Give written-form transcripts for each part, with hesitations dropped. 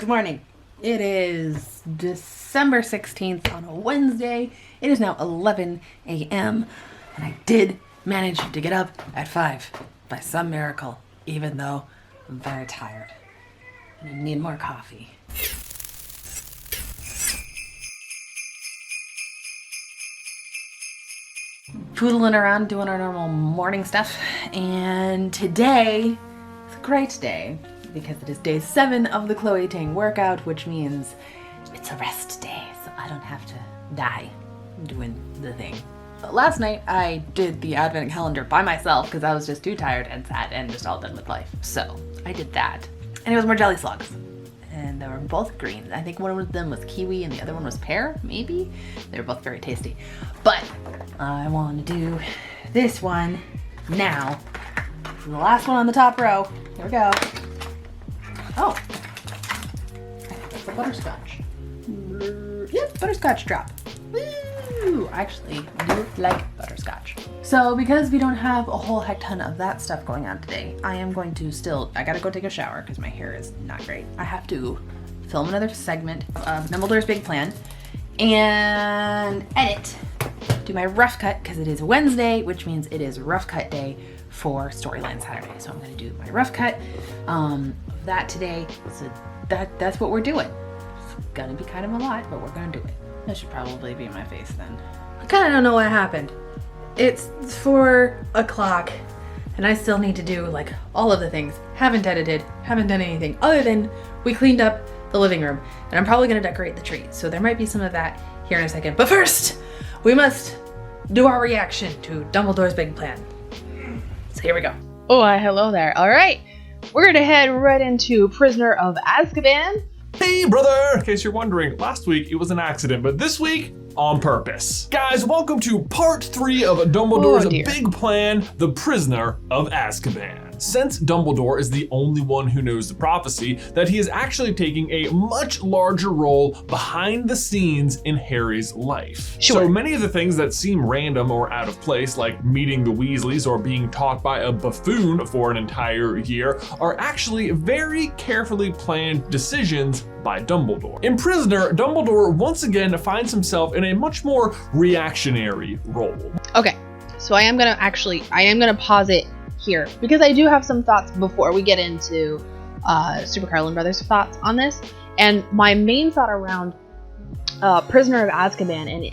Good morning. It is December 16th on a Wednesday. It is now 11 a.m. and I did manage to get up at 5 by some miracle, even though I'm very tired and I need more coffee. Poodling around doing our normal morning stuff, and today is a great day because it is day 7 of the Chloe Ting workout, which means it's a rest day, so I don't have to die doing the thing. But last night I did the advent calendar by myself because I was just too tired and sad and just all done with life. So I did that, and it was more jelly slugs, and they were both green. I think one of them was kiwi and the other one was pear, maybe. They were both very tasty, but I want to do this one now. This is the last one on the top row. Here we go. Oh, that's a butterscotch. Yep, butterscotch drop. Woo! I actually do like butterscotch. So because we don't have a whole heck ton of that stuff going on today, I am going to I gotta go take a shower because my hair is not great. I have to film another segment of Dumbledore's Big Plan and edit, do my rough cut because it is Wednesday, which means it is rough cut day for Storyline Saturday. So I'm gonna do my rough cut of that today. So that's what we're doing. It's gonna be kind of a lot, but we're gonna do it. That should probably be my face then. I kind of don't know what happened. It's 4 o'clock and I still need to do like all of the things. Haven't edited, haven't done anything other than we cleaned up the living room, and I'm probably gonna decorate the tree. So there might be some of that here in a second. But first, we must do our reaction to Dumbledore's Big Plan. So here we go. Oh, hello there. All right, we're gonna head right into Prisoner of Azkaban. Hey brother! In case you're wondering, last week it was an accident, but this week, on purpose. Guys, welcome to part 3 of Dumbledore's Big Plan, The Prisoner of Azkaban. Since Dumbledore is the only one who knows the prophecy, that he is actually taking a much larger role behind the scenes in Harry's life. Sure. So many of the things that seem random or out of place, like meeting the Weasleys or being taught by a buffoon for an entire year, are actually very carefully planned decisions by Dumbledore. In Prisoner, Dumbledore once again finds himself in a much more reactionary role. Okay, so I am gonna pause it here because I do have some thoughts before we get into Super Carlin Brothers' thoughts on this. And my main thought around Prisoner of Azkaban, and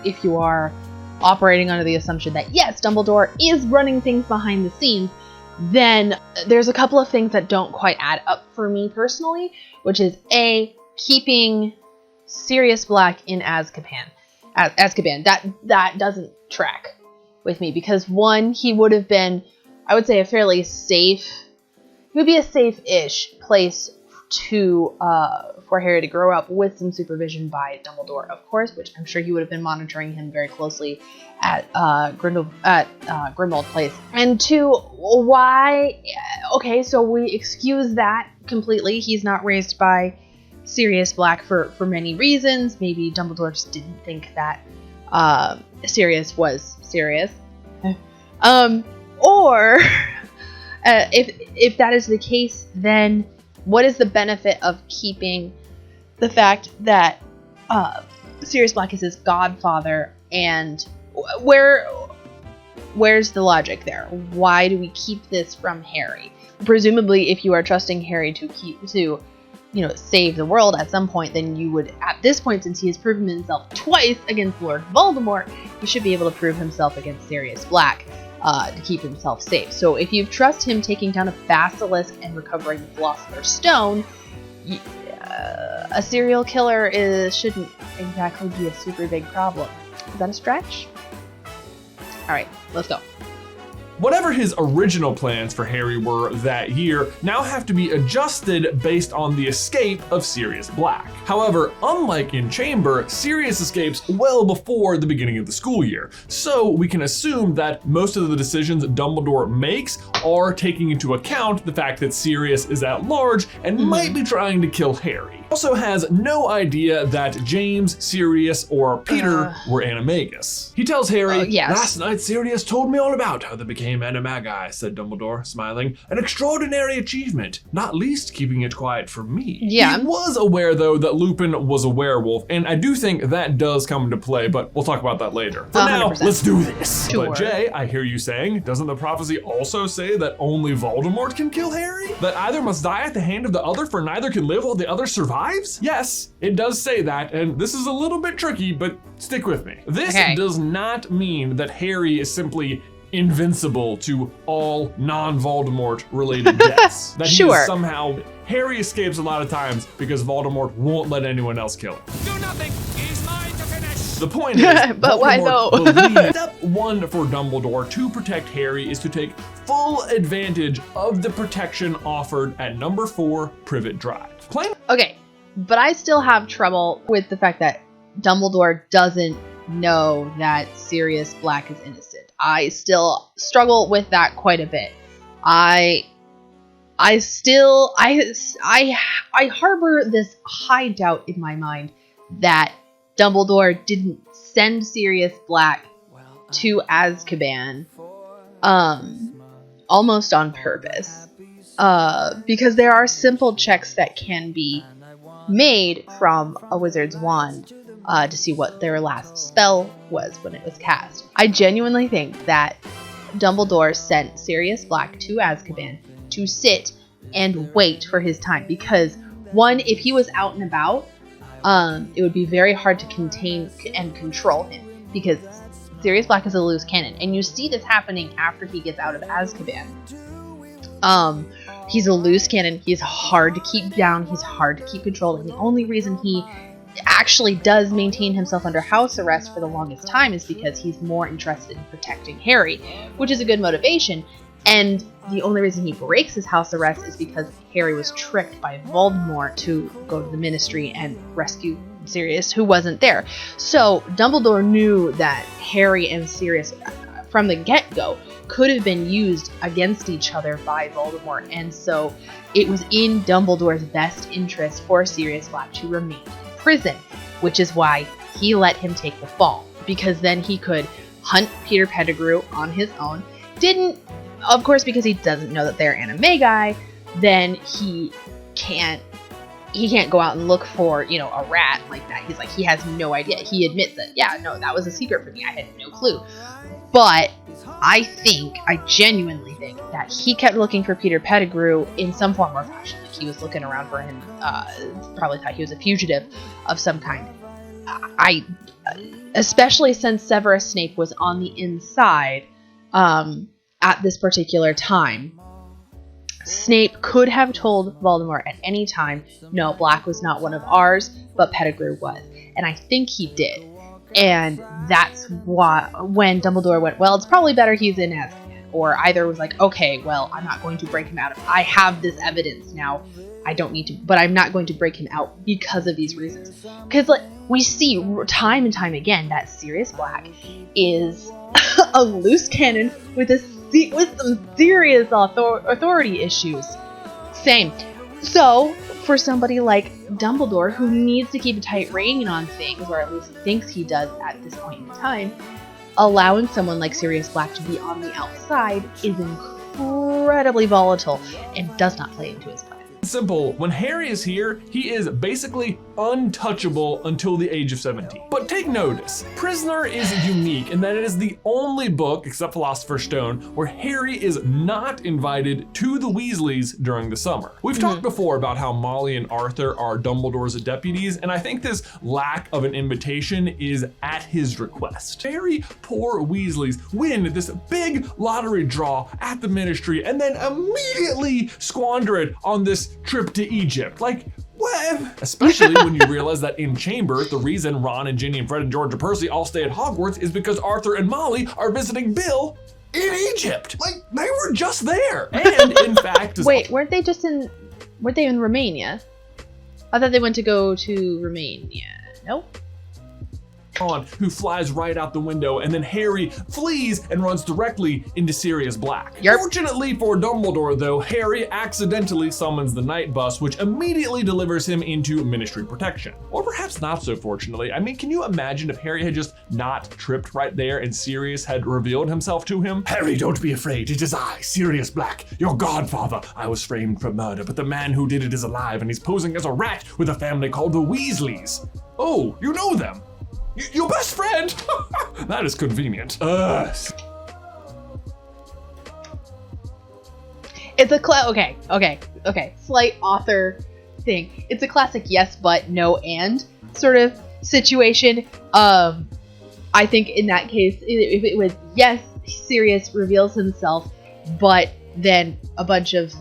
if you are operating under the assumption that yes, Dumbledore is running things behind the scenes, then there's a couple of things that don't quite add up for me personally, which is A, keeping Sirius Black in Azkaban. That doesn't track with me because one, he would have been, I would say, a safe-ish place for Harry to grow up with some supervision by Dumbledore, of course, which I'm sure he would have been monitoring him very closely at Grimmauld Place. And 2, why? Okay, so we excuse that completely. He's not raised by Sirius Black for many reasons. Maybe Dumbledore just didn't think that Sirius was serious. Or if that is the case, then what is the benefit of keeping the fact that Sirius Black is his godfather, and where's the logic there? Why do we keep this from Harry? Presumably, if you are trusting Harry to save the world at some point, then you would, at this point, since he has proven himself twice against Lord Voldemort, he should be able to prove himself against Sirius Black to keep himself safe. So if you trust him taking down a basilisk and recovering the Philosopher's Stone, a serial killer shouldn't exactly be a super big problem. Is that a stretch? All right, let's go. Whatever his original plans for Harry were that year now have to be adjusted based on the escape of Sirius Black. However, unlike in Chamber, Sirius escapes well before the beginning of the school year, so we can assume that most of the decisions Dumbledore makes are taking into account the fact that Sirius is at large and might be trying to kill Harry. also has no idea that James, Sirius, or Peter were animagus. He tells Harry, yes. "Last night Sirius told me all about how they became animagi," said Dumbledore, smiling. "An extraordinary achievement, not least keeping it quiet from me." Yeah. He was aware, though, that Lupin was a werewolf, and I do think that does come into play, but we'll talk about that later. For now, 100%. let's do this. Sure. But Jay, I hear you saying, doesn't the prophecy also say that only Voldemort can kill Harry? That either must die at the hand of the other, for neither can live while the other survives? Yes, it does say that, and this is a little bit tricky, but stick with me. This does not mean that Harry is simply invincible to all non-Voldemort related deaths. That he is somehow, Harry escapes a lot of times because Voldemort won't let anyone else kill him. Do nothing. He's mine to finish. The point is, but why though? Step one for Dumbledore to protect Harry is to take full advantage of the protection offered at number 4 Privet Drive. Okay, but I still have trouble with the fact that Dumbledore doesn't know that Sirius Black is innocent. I still struggle with that quite a bit. I harbor this high doubt in my mind that Dumbledore didn't send Sirius Black to Azkaban almost on purpose. Because there are simple checks that can be made from a wizard's wand to see what their last spell was when it was cast. I genuinely think that Dumbledore sent Sirius Black to Azkaban to sit and wait for his time, because one, if he was out and about, it would be very hard to contain and control him, because Sirius Black is a loose cannon, and you see this happening after he gets out of Azkaban. He's a loose cannon. He's hard to keep down. He's hard to keep controlling. The only reason he actually does maintain himself under house arrest for the longest time is because he's more interested in protecting Harry, which is a good motivation. And the only reason he breaks his house arrest is because Harry was tricked by Voldemort to go to the Ministry and rescue Sirius, who wasn't there. So Dumbledore knew that Harry and Sirius, from the get-go, could have been used against each other by Voldemort, and so it was in Dumbledore's best interest for Sirius Black to remain in prison, which is why he let him take the fall, because then he could hunt Peter Pettigrew on his own. Didn't, of course, because he doesn't know that they're animagi, then he can't go out and look for, a rat like that. He's like, he has no idea. He admits that, yeah, no, that was a secret for me. I had no clue. But I genuinely think that he kept looking for Peter Pettigrew in some form or fashion. Like, he was looking around for him, probably thought he was a fugitive of some kind. Especially since Severus Snape was on the inside at this particular time. Snape could have told Voldemort at any time, no, Black was not one of ours, but Pettigrew was. And I think he did. And that's why, when Dumbledore went, well, it's probably better he's in Azkaban. Or either was like, okay, well, I'm not going to break him out. I have this evidence now. I don't need to, but I'm not going to break him out because of these reasons. Because we see time and time again that Sirius Black is a loose cannon with some serious authority issues. Same. So, for somebody like Dumbledore, who needs to keep a tight rein on things, or at least thinks he does at this point in time, allowing someone like Sirius Black to be on the outside is incredibly volatile and does not play into his plan. Simple. When Harry is here, he is basically untouchable until the age of 17. But take notice, Prisoner is unique in that it is the only book, except Philosopher's Stone, where Harry is not invited to the Weasleys during the summer. We've talked before about how Molly and Arthur are Dumbledore's deputies, and I think this lack of an invitation is at his request. Very poor Weasleys win this big lottery draw at the Ministry and then immediately squander it on this trip to Egypt. Like, what? Especially when you realize that in Chamber, the reason Ron and Ginny and Fred and George and Percy all stay at Hogwarts is because Arthur and Molly are visiting Bill in Egypt. Like, they were just there. And in fact, wait, weren't they in Romania? I thought they went to go to Romania. Nope. who flies right out the window, and then Harry flees and runs directly into Sirius Black. Yep. Fortunately for Dumbledore, though, Harry accidentally summons the night bus, which immediately delivers him into Ministry protection. Or perhaps not so fortunately. I mean, can you imagine if Harry had just not tripped right there and Sirius had revealed himself to him? Harry, don't be afraid. It is I, Sirius Black, your godfather. I was framed for murder, but the man who did it is alive, and he's posing as a rat with a family called the Weasleys. Oh, you know them. Your best friend? That is convenient. It's a okay. Slight author thing. It's a classic yes but no and sort of situation. I think in that case, if it was yes, Sirius reveals himself, but then a bunch of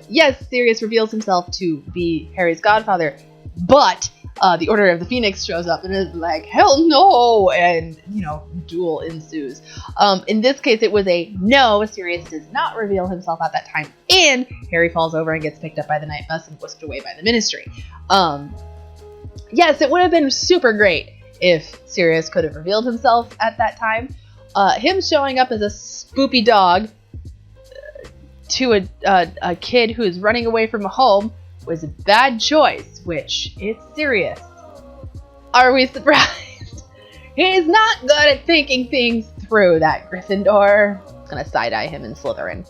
yes, Sirius reveals himself to be Harry's godfather, but the Order of the Phoenix shows up and is like, hell no, and, you know, duel ensues. In this case, it was a no, Sirius does not reveal himself at that time, and Harry falls over and gets picked up by the night bus and whisked away by the Ministry. Yes, it would have been super great if Sirius could have revealed himself at that time. Him showing up as a spoopy dog to a kid who is running away from home was a bad choice, which is Sirius. Are we surprised? He's not good at thinking things through, that Gryffindor. Gonna side-eye him in Slytherin.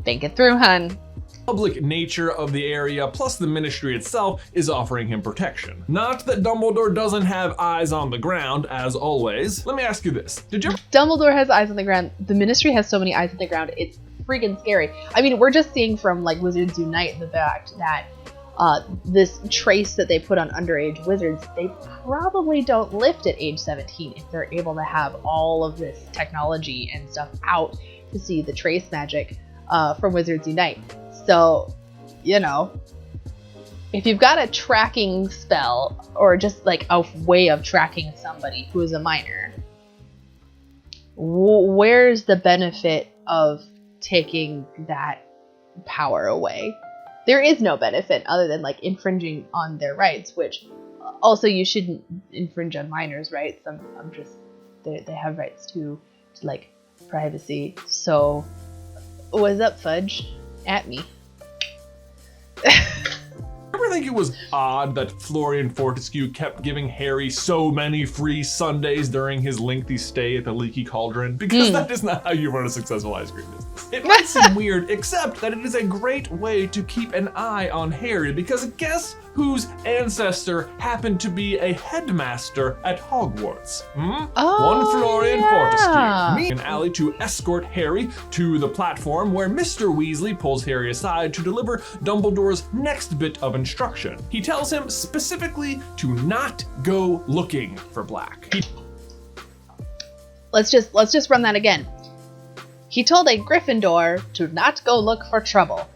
Think it through, hun. Public nature of the area, plus the Ministry itself, is offering him protection. Not that Dumbledore doesn't have eyes on the ground, as always. Let me ask you this. Dumbledore has eyes on the ground. The Ministry has so many eyes on the ground, it's freaking scary. I mean, we're just seeing from, like, Wizards Unite the fact that this trace that they put on underage wizards, they probably don't lift at age 17 if they're able to have all of this technology and stuff out to see the trace magic from Wizards Unite. So, you know, if you've got a tracking spell or just like a way of tracking somebody who is a minor, where's the benefit of taking that power away? There is no benefit other than like infringing on their rights, which also you shouldn't infringe on minors' rights. I'm just, they have rights to like privacy. So what's up, Fudge? At me. Ever think it was odd that Florian Fortescue kept giving Harry so many free sundaes during his lengthy stay at the Leaky Cauldron? Because that is not how you run a successful ice cream business. It might seem weird, except that it is a great way to keep an eye on Harry, because guess whose ancestor happened to be a headmaster at Hogwarts? One Florian Fortescue. Me and Allie to escort Harry to the platform where Mr. Weasley pulls Harry aside to deliver Dumbledore's next bit of instruction. He tells him specifically to not go looking for Black. Let's just run that again. He told a Gryffindor to not go look for trouble.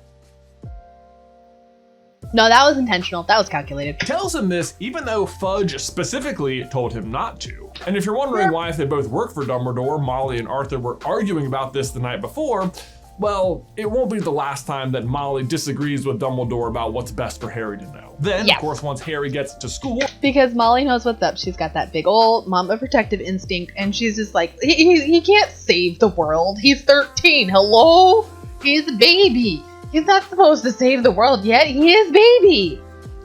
No, that was intentional. That was calculated. He tells him this even though Fudge specifically told him not to. And if you're wondering why, if they both work for Dumbledore, Molly and Arthur were arguing about this the night before, well, it won't be the last time that Molly disagrees with Dumbledore about what's best for Harry to know. Then, of course, once Harry gets to school... Because Molly knows what's up. She's got that big old mama protective instinct, and she's just like, he can't save the world. He's 13. Hello? He's a baby. He's not supposed to save the world yet. He is baby.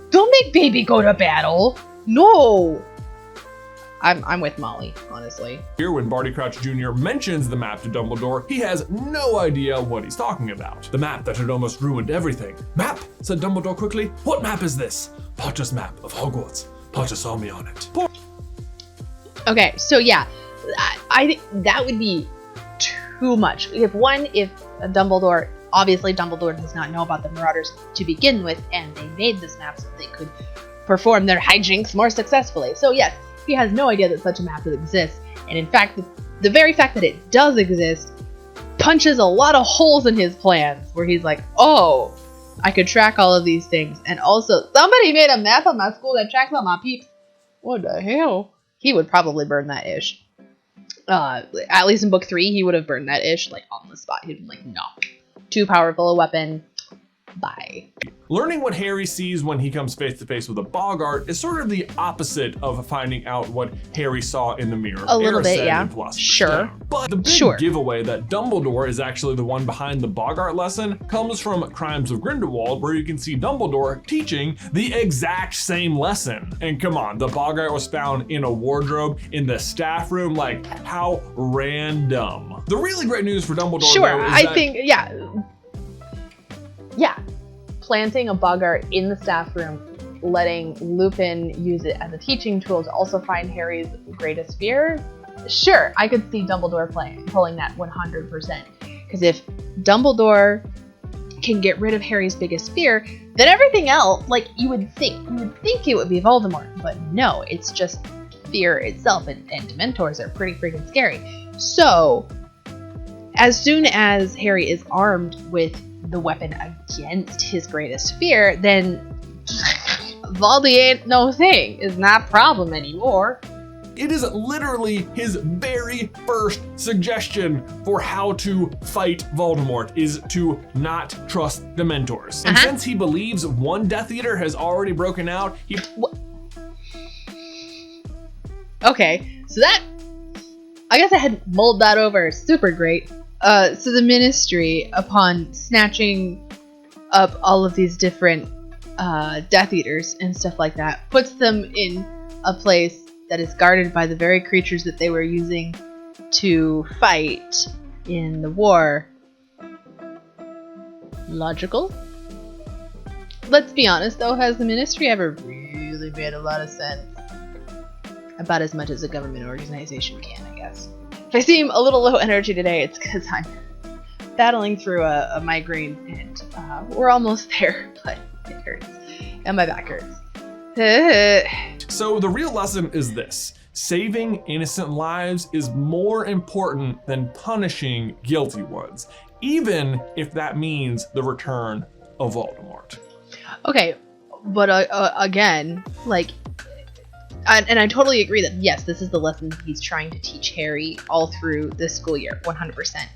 Don't make baby go to battle. No. I'm with Molly, honestly. Here, when Barty Crouch Jr. mentions the map to Dumbledore, he has no idea what he's talking about. The map that had almost ruined everything. Map? Said Dumbledore quickly. What map is this? Potter's map of Hogwarts. Potter saw me on it. Okay, so yeah, I think that would be too much. If Dumbledore, obviously Dumbledore does not know about the Marauders to begin with, and they made this map so they could perform their hijinks more successfully. So yes, he has no idea that such a map exists, and in fact, the very fact that it does exist punches a lot of holes in his plans, where he's like, oh, I could track all of these things, and also, somebody made a map of my school that tracks all my peeps. What the hell? He would probably burn that ish. At least in book 3, he would have burned that ish, like, on the spot. He'd been like, no. Too powerful a weapon. Bye. Learning what Harry sees when he comes face to face with a boggart is sort of the opposite of finding out what Harry saw in the mirror. A little bit, yeah. Sure. But the big giveaway that Dumbledore is actually the one behind the boggart lesson comes from Crimes of Grindelwald, where you can see Dumbledore teaching the exact same lesson. And come on, the boggart was found in a wardrobe in the staff room. Like, how random. The really great news for Dumbledore, though, is I think, yeah. Planting a boggart in the staff room, letting Lupin use it as a teaching tool to also find Harry's greatest fear. Sure, I could see Dumbledore pulling that 100%. Because if Dumbledore can get rid of Harry's biggest fear, then everything else, like you would think it would be Voldemort, but no, it's just fear itself, and Dementors are pretty freaking scary. So, as soon as Harry is armed with the weapon against his greatest fear, then Voldy ain't no thing, is not problem anymore. It is literally his very first suggestion for how to fight Voldemort is to not trust Dementors. And since he believes one Death Eater has already broken out, Okay, so that, I guess I had mulled that over super great. So the Ministry, upon snatching up all of these different Death Eaters and stuff like that, puts them in a place that is guarded by the very creatures that they were using to fight in the war. Logical? Let's be honest though, has the Ministry ever really made a lot of sense? About as much as a government organization can, I guess. If I seem a little low energy today, it's because I'm battling through a migraine, and we're almost there, but it hurts. And my back hurts. So the real lesson is this: saving innocent lives is more important than punishing guilty ones, even if that means the return of Voldemort. Okay, but again, like, and I totally agree that yes, this is the lesson he's trying to teach Harry all through this school year, 100%.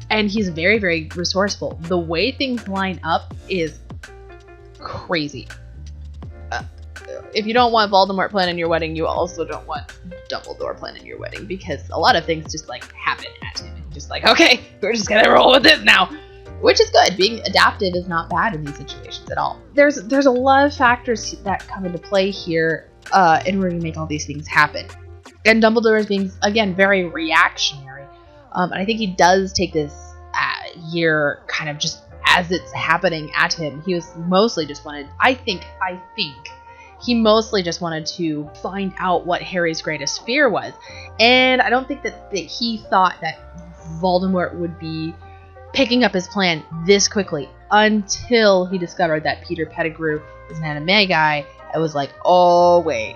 And he's very, very resourceful. The way things line up is crazy. If you don't want Voldemort planning your wedding, you also don't want Dumbledore planning your wedding, because a lot of things just like happen at him. And just like, okay, we're just gonna roll with this now. Which is good. Being adaptive is not bad in these situations at all. There's a lot of factors that come into play here in order to make all these things happen. And Dumbledore is being, again, very reactionary. And I think he does take this year kind of just as it's happening at him. He was mostly just wanted, I think he mostly just wanted to find out what Harry's greatest fear was. And I don't think that he thought that Voldemort would be picking up his plan this quickly until he discovered that Peter Pettigrew is an animagi. I was like, oh wait,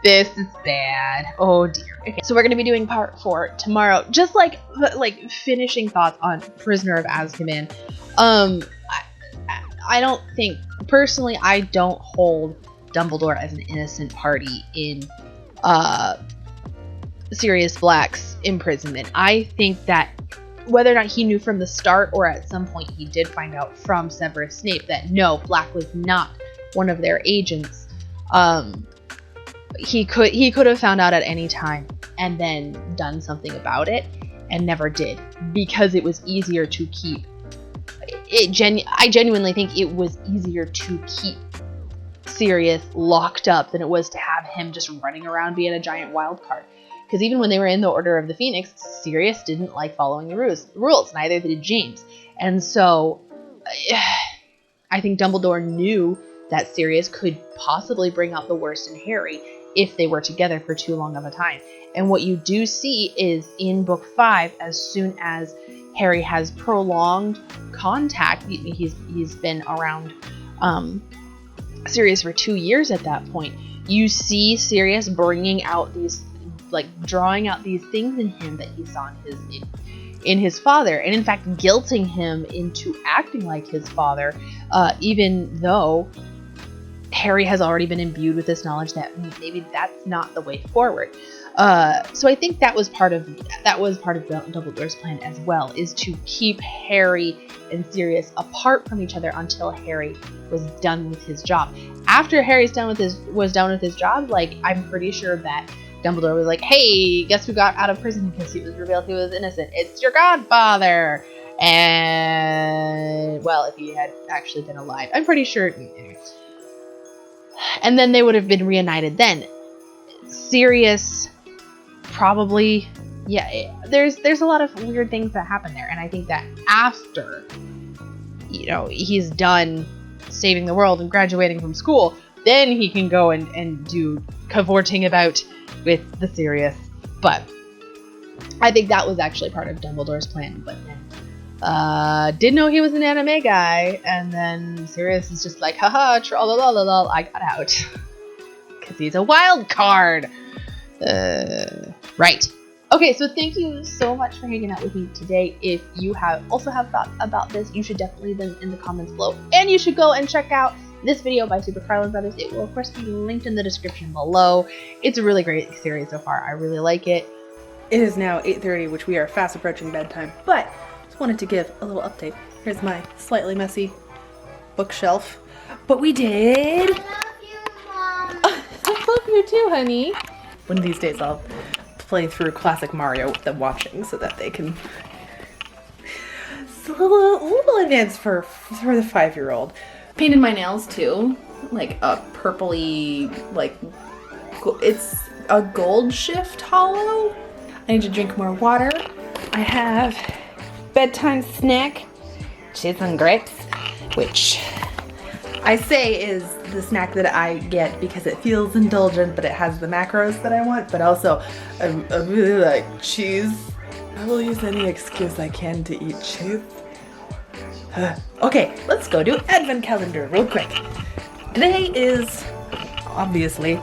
this is bad. Oh dear. Okay, so we're gonna be doing part 4 tomorrow. Just like finishing thoughts on Prisoner of Azkaban. I don't think, personally, I don't hold Dumbledore as an innocent party in Sirius Black's imprisonment. I think that whether or not he knew from the start or at some point he did find out from Severus Snape that no, Black was not one of their agents, he could have found out at any time and then done something about it, and never did, because it was easier to keep it. I genuinely think it was easier to keep Sirius locked up than it was to have him just running around being a giant wild card. Because even when they were in the Order of the Phoenix, Sirius didn't like following the rules. Neither did James. And so I think Dumbledore knew that Sirius could possibly bring out the worst in Harry if they were together for too long of a time. And what you do see is in book 5, as soon as Harry has prolonged contact, he's been around Sirius for 2 years at that point, you see Sirius bringing out these, like, drawing out these things in him that he saw in his father, and in fact guilting him into acting like his father, even though Harry has already been imbued with this knowledge that maybe that's not the way forward. So I think that was part of Dumbledore's plan as well, is to keep Harry and Sirius apart from each other until Harry was done with his job. After Harry's done with his job, like, I'm pretty sure that Dumbledore was like, hey, guess who got out of prison because he was revealed he was innocent? It's your godfather. And, well, if he had actually been alive, I'm pretty sure. And then they would have been reunited then. Sirius probably, yeah, there's a lot of weird things that happen there. And I think that after, you know, he's done saving the world and graduating from school, then he can go and do cavorting about with the Sirius. But I think that was actually part of Dumbledore's plan. But then didn't know he was an anime guy, and then Sirius is just like, haha, tra-la-la-la-la, I got out. Because he's a wild card. Right. Okay, so thank you so much for hanging out with me today. If you also have thoughts about this, you should definitely leave them in the comments below. And you should go and check out this video by Super Carlin Brothers. It will, of course, be linked in the description below. It's a really great series so far. I really like it. It is now 8:30, which we are fast approaching bedtime, but just wanted to give a little update. Here's my slightly messy bookshelf. But we did... I love you, Mom. I love you too, honey. One of these days I'll play through classic Mario with them watching so that they can... It's a little advanced for the 5-year-old. Painted my nails too, like a purpley, like, it's a gold shift hollow. I need to drink more water. I have bedtime snack, cheese and grapes, which I say is the snack that I get because it feels indulgent, but it has the macros that I want, but also I really like cheese. I will use any excuse I can to eat cheese. Okay, let's go do advent calendar real quick. Today is obviously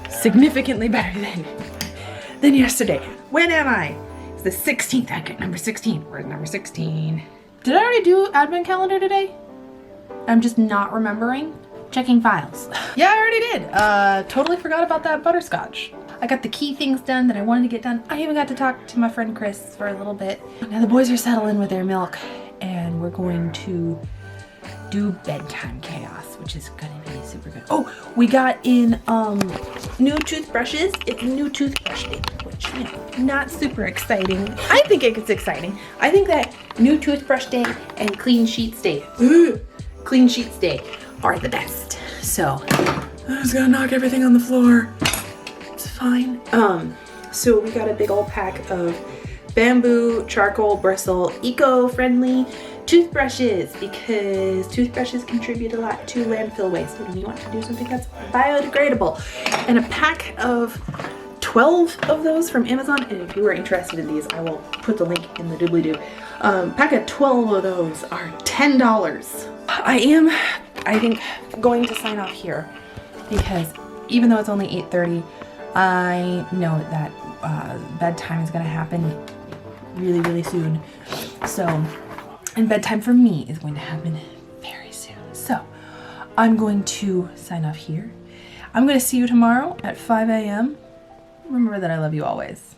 significantly better than yesterday. When am I? It's the 16th. I get number 16. Where's number 16? Did I already do advent calendar today? I'm just not remembering. Checking files. Yeah, I already did. Totally forgot about that butterscotch. I got the key things done that I wanted to get done. I even got to talk to my friend Chris for a little bit. Now the boys are settling with their milk, and we're going to do bedtime chaos, which is gonna be super good. Oh, we got in new toothbrushes. It's a new toothbrush day, which, you know, not super exciting. I think it's exciting. I think that new toothbrush day and clean sheets day, clean sheets day are the best. So I'm just gonna knock everything on the floor. It's fine. So we got a big old pack of bamboo, charcoal, bristle, eco-friendly toothbrushes because toothbrushes contribute a lot to landfill waste when you want to do something that's biodegradable. And a pack of 12 of those from Amazon, and if you are interested in these, I will put the link in the doobly-doo. Pack of 12 of those are $10. I think, going to sign off here because even though it's only 8:30, I know that bedtime is going to happen really, really soon. So, and bedtime for me is going to happen very soon. So, I'm going to sign off here. I'm going to see you tomorrow at 5 a.m. Remember that I love you always.